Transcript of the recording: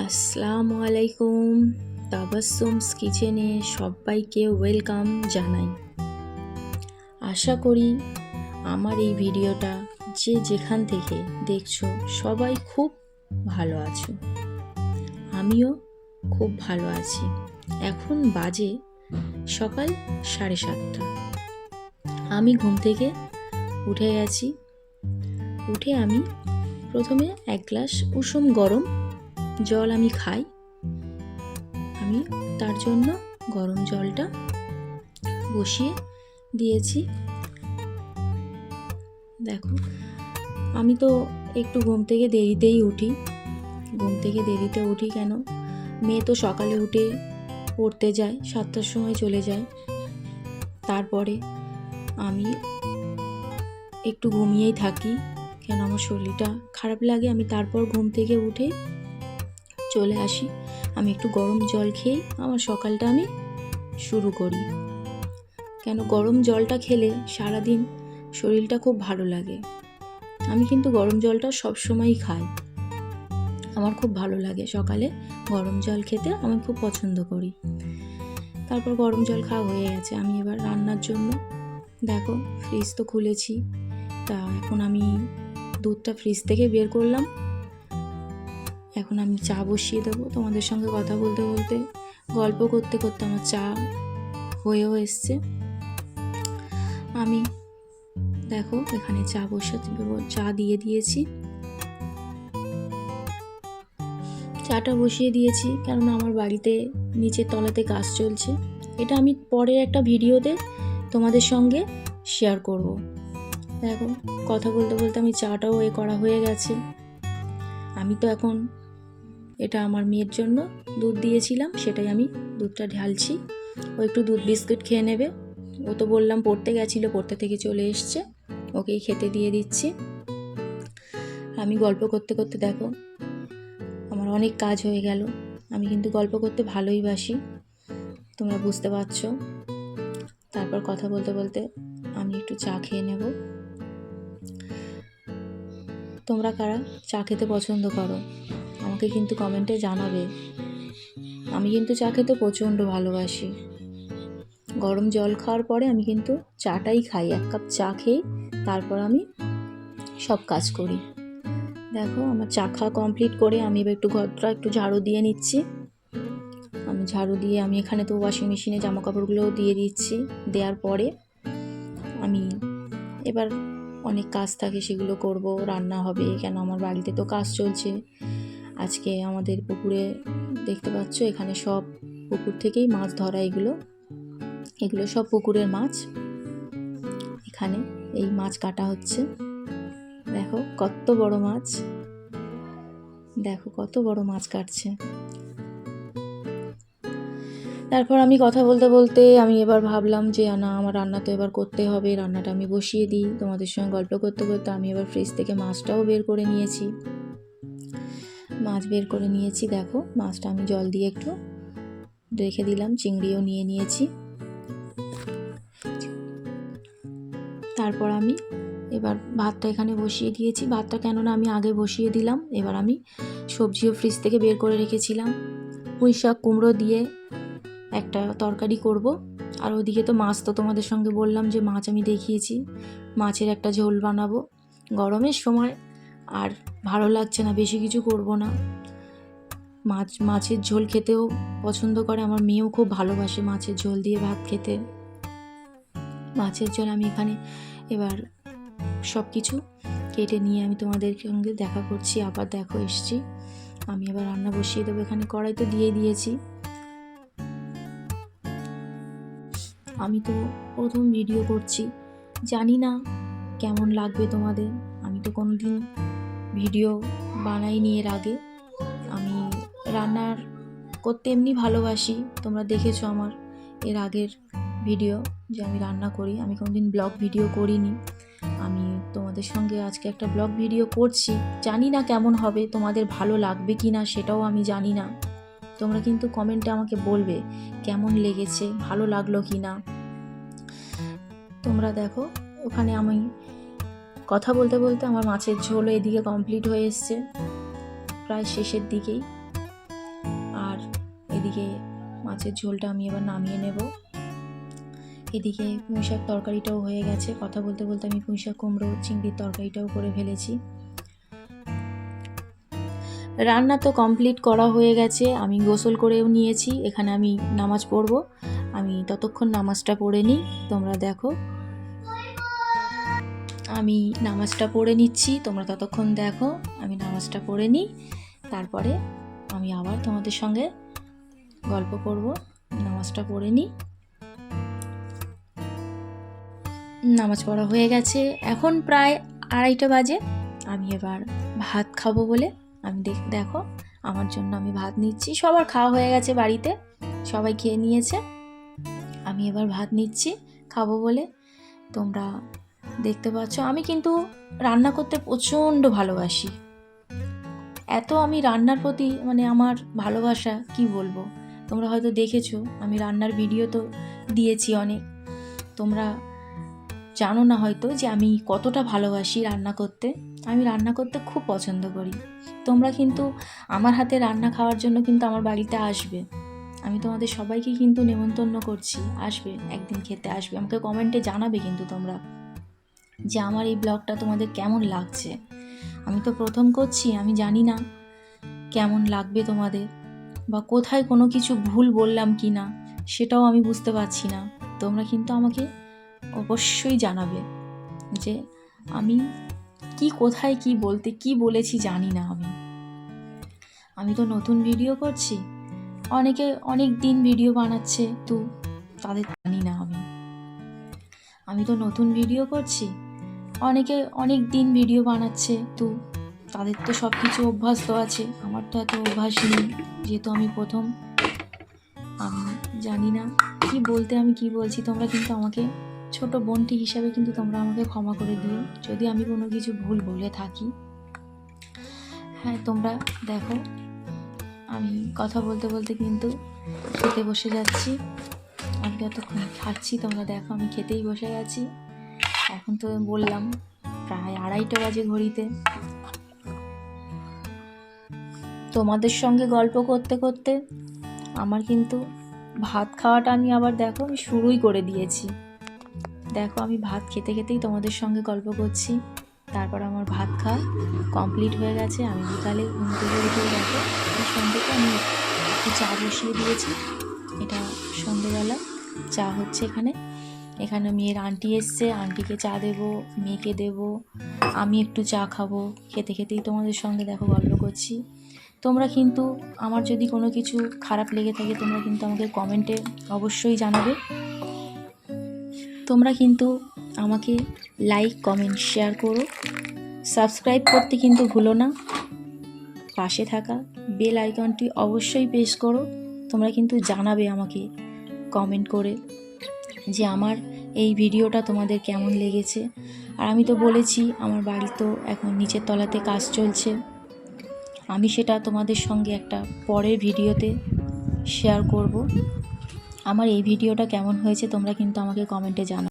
আসসালামু আলাইকুম। তাবাসসুমস কিচেনে সবাইকে ওয়েলকাম জানাই। আশা করি আমার এই ভিডিওটা যে যেখান থেকে দেখছো সবাই খুব ভালো আছো। আমিও খুব ভালো আছি। এখন বাজে সকাল 7:30। আমি ঘুম থেকে উঠে গেছি। উঠে আমি প্রথমে এক গ্লাস উষুম গরম জল আমি খাই। আমি তার জন্য গরম জলটা বসিয়ে দিয়েছি। দেখো, আমি তো একটু ঘুম থেকে দেরিতেই উঠি। কেন, মেয়ে তো সকালে উঠে পড়তে যায়, 7টার সময় চলে যায়। তারপরে আমি একটু ঘুমিয়েই থাকি, কেন আমার শরীরটা খারাপ লাগে। আমি তারপর ঘুম থেকে উঠে চলে আসি। আমি একটু গরম জল খেয়েই আমার সকালটা আমি শুরু করি। কেন, গরম জলটা খেলে সারাদিন শরীরটা খুব ভালো লাগে। আমি কিন্তু গরম জলটা সবসময়ই খাই। আমার খুব ভালো লাগে সকালে গরম জল খেতে, আমি খুব পছন্দ করি। তারপর গরম জল খাওয়া হয়ে গেছে। আমি এবার রান্নার জন্য, দেখো, ফ্রিজ তো খুলেছি। তা এখন আমি দুধটা ফ্রিজ থেকে বের করলাম। এখন আমি চা বসিয়ে দেবো। তোমাদের সঙ্গে কথা বলতে বলতে, গল্প করতে করতে আমার চা হয়েও এসছে। আমি দেখো এখানে চা দিয়ে দিয়েছি। চাটা বসিয়ে দিয়েছি, কেননা আমার বাড়িতে নিচের তলাতে কাজ চলছে। এটা আমি পরের একটা ভিডিওতে তোমাদের সঙ্গে শেয়ার করব। দেখো, কথা বলতে বলতে আমি চাটাও করা হয়ে গেছে। আমি তো এখন এটা আমার মেয়ের জন্য দুধ দিয়েছিলাম, সেটাই আমি দুধটা ঢালছি। ও একটু দুধ বিস্কুট খেয়ে নেবে। ও তো বললাম পড়তে গেছিলো, পড়তে থেকে চলে এসছে, ওকেই খেতে দিয়ে দিচ্ছি। আমি গল্প করতে করতে, দেখো, আমার অনেক কাজ হয়ে গেল। আমি কিন্তু গল্প করতে ভালোই বাসি, তোমরা বুঝতে পারছো। তারপর কথা বলতে বলতে আমি একটু চা খেয়ে নেব। তোমরা কারা চা খেতে পছন্দ করো আমাকে কিন্তু কমেন্টে জানাবে। আমি কিন্তু চা খেতে প্রচণ্ড ভালোবাসি। গরম জল খাওয়ার পরে আমি কিন্তু চাটাই খাই। 1 কাপ চা খেয়ে তারপর আমি সব কাজ করি। দেখো, আমার চা খাওয়া কমপ্লিট করে আমি এবার একটু ঘরটা একটু ঝাড়ু দিয়ে নিচ্ছি। আমি ঝাড়ু দিয়ে, আমি এখানে তো ওয়াশিং মেশিনে জামা কাপড়গুলোও দিয়ে দিচ্ছি। দেওয়ার পরে আমি এবার অনেক কাজ থাকে, সেগুলো করব। রান্না হবে, কেন আমার বাড়িতে তো কাজ চলছে। আজকে আমাদের পুকুরে দেখতে পাচ্ছ, এখানে সব পুকুর থেকেই মাছ ধরা। এগুলো সব পুকুরের মাছ। এখানে এই মাছ কাটা হচ্ছে। দেখো কত বড় মাছ, দেখো কত বড় মাছ কাটছে। তারপর আমি কথা বলতে বলতে আমি এবার ভাবলাম যে না, আমার রান্না তো এবার করতে হবে, রান্নাটা আমি বসিয়ে দিই। তোমাদের সঙ্গে গল্প করতে করতে আমি এবার ফ্রিজ থেকে মাছটাও বের করে নিয়েছি। দেখো, মাছটা আমি জল দিয়ে একটু রেখে দিলাম। চিংড়িও নিয়ে নিয়েছি। তারপর আমি এবার ভাতটা এখানে বসিয়ে দিয়েছি। ভাতটা কেননা আমি আগে বসিয়ে দিলাম। এবার আমি সবজিও ফ্রিজ থেকে বের করে রেখেছিলাম। পুঁই শাক কুমড়ো দিয়ে একটা তরকারি করব। আর ওদিকে তো মাছ, তো তোমাদের সঙ্গে বললাম যে মাছ আমি দেখিয়েছি। মাছের একটা ঝোল বানাবো। গরমের সময় আর ভালো লাগছে না, বেশি কিছু করব না। মাছের ঝোল খেতেও পছন্দ করে, আমার মেয়েও খুব ভালোবাসে মাছের ঝোল দিয়ে ভাত খেতে। মাছের ঝোল আমি এখানে এবার সব কিছু কেটে নিয়ে আমি তোমাদের সঙ্গে দেখা করছি। আবার দেখো এসছি, আমি এবার রান্না বসিয়ে দেবো। এখানে কড়াই তো দিয়ে দিয়েছি। আমি তো প্রথম ভিডিও করছি, জানি না কেমন লাগবে তোমাদের। আমি তো কোনোদিন ভিডিও বানাইনি এর আগে। আমি রান্নার করতে এমনি ভালোবাসি। তোমরা দেখেছো আমার এর আগের ভিডিও যে আমি রান্না করি। আমি কোনোদিন ব্লগ ভিডিও করিনি। আমি তোমাদের সঙ্গে আজকে একটা ব্লগ ভিডিও করছি। জানি না কেমন হবে, তোমাদের ভালো লাগবে কি না সেটাও আমি জানি না। তোমরা কিন্তু কমেন্টে আমাকে বলবে কেমন লেগেছে, ভালো লাগলো কি না। তোমরা দেখো, ওখানে আমি কথা বলতে বলতে আমার মাছের ঝোল এদিকে কমপ্লিট হয়ে এসছে, প্রায় শেষের দিকেই। এদিকে মাছের ঝোলটা আমি এবার নামিয়ে নেব। এদিকে পুঁইশাক তরকারিটাও হয়ে গেছে। কথা বলতে বলতে আমি পুঁইশাক কুমড়ো চিংড়ির তরকারিটাও করে ফেলেছি। রান্না তো কমপ্লিট করা হয়ে গেছে, আমি গোসল করেও নিয়েছি। এখানে আমি নামাজ পড়ব, আমি ততক্ষণ নামাজটা পড়ে নিই। তোমরা দেখো আমি নামাজটা পড়ে নিচ্ছি, তোমরা ততক্ষণ দেখো আমি নামাজটা পড়ে নিই, তারপরে আমি আবার তোমাদের সঙ্গে গল্প করব। নামাজটা পড়ে নিই। নামাজ পড়া হয়ে গেছে, এখন প্রায় 2:30 বাজে। আমি এবার ভাত খাবো বলে আমি দেখো আমার জন্য আমি ভাত নিচ্ছি। সবার খাওয়া হয়ে গেছে, বাড়িতে সবাই খেয়ে নিয়েছে, আমি এবার ভাত নিচ্ছি খাবো বলে। তোমরা দেখতে পাচ্ছ আমি কিন্তু রান্না করতে প্রচণ্ড ভালোবাসি। এত আমি রান্নার প্রতি মানে আমার ভালোবাসা কি বলবো। তোমরা হয়তো দেখেছো, আমি রান্নার ভিডিও তো দিয়েছি অনেক। তোমরা জানো না হয়তো যে আমি কতটা ভালোবাসি রান্না করতে। আমি রান্না করতে খুব পছন্দ করি। তোমরা কিন্তু আমার হাতে রান্না খাওয়ার জন্য কিন্তু আমার বাড়িতে আসবে। আমি তোমাদের সবাইকে কিন্তু নেমন্তন্ন করছি, আসবে একদিন খেতে আসবে। আমাকে কমেন্টে জানাবে কিন্তু তোমরা যে আমার এই ব্লগটা তোমাদের কেমন লাগছে। আমি তো প্রথম করছি, আমি জানি না কেমন লাগবে তোমাদের, বা কোথায় কোনো কিছু ভুল বললাম কি না সেটাও আমি বুঝতে পারছি না। তোমরা কিন্তু আমাকে অবশ্যই জানাবে যে আমি কোথায় কি বলেছি জানি না। আমি তো নতুন ভিডিও করছি, অনেকে অনেক দিন ভিডিও বানাচ্ছে, তো তাদের জানি না। আমি তো নতুন ভিডিও করছি, অনেকে অনেক দিন ভিডিও বানাচ্ছে, তো তাদের তো সব কিছু অভ্যাস তো আছে, আমার তো এত অভ্যাস নেই, যেহেতু আমি প্রথম। আমি জানি না আমি কি বলছি। তোমরা কিন্তু আমাকে ছোট বোনটি হিসাবে কিন্তু তোমরা আমাকে ক্ষমা করে দিও যদি আমি কোনো কিছু ভুল বলে থাকি। হ্যাঁ, তোমরা দেখো আমি কথা বলতে বলতে কিন্তু খেতে বসে যাচ্ছি। আমি যতক্ষণ খাচ্ছি তোমরা দেখো আমি খেতেই বসে গেছি। এখন তো বললাম প্রায় 2:30 বাজে ঘড়িতে। তোমাদের সঙ্গে গল্প করতে করতে আমার কিন্তু ভাত খাওয়াটা আমি আবার দেখো আমি শুরুই করে দিয়েছি। দেখো আমি ভাত খেতে খেতেই তোমাদের সঙ্গে গল্প করছি। তারপর আমার ভাত খাওয়া কমপ্লিট হয়ে গেছে। আমি বিকালে ঘুম থেকে উঠে দেখো এই সন্ধ্যেটা আমি একটু চা বসিয়ে দিয়েছি। এটা সন্ধ্যেবেলা চা হচ্ছে। এখানে মেয়ের আন্টি এসছে, আন্টিকে চা দেবো, মেয়েকে দেবো, আমি একটু চা খাবো। খেতে খেতেই তোমাদের সঙ্গে দেখো গল্প করছি। তোমরা কিন্তু আমার যদি কোনো কিছু খারাপ লেগে থাকে তোমরা কিন্তু আমাকে কমেন্টে অবশ্যই জানাবে। তোমরা কিন্তু আমাকে লাইক কমেন্ট শেয়ার করো, সাবস্ক্রাইব করতে কিন্তু ভুলো না। পাশে থাকা বেল আইকনটি অবশ্যই প্রেস করো। তোমরা কিন্তু জানাবে আমাকে কমেন্ট করে যে আমার এই ভিডিওটা তোমাদের কেমন লেগেছে। আর আমি তো বলেছি আমার বাড়ি তো এখন নিচের তলাতে কাজ চলছে, আমি সেটা তোমাদের সঙ্গে একটা পরের ভিডিওতে শেয়ার করব। আমার এই ভিডিওটা কেমন হয়েছে তোমরা কিন্তু আমাকে কমেন্টে জানাও।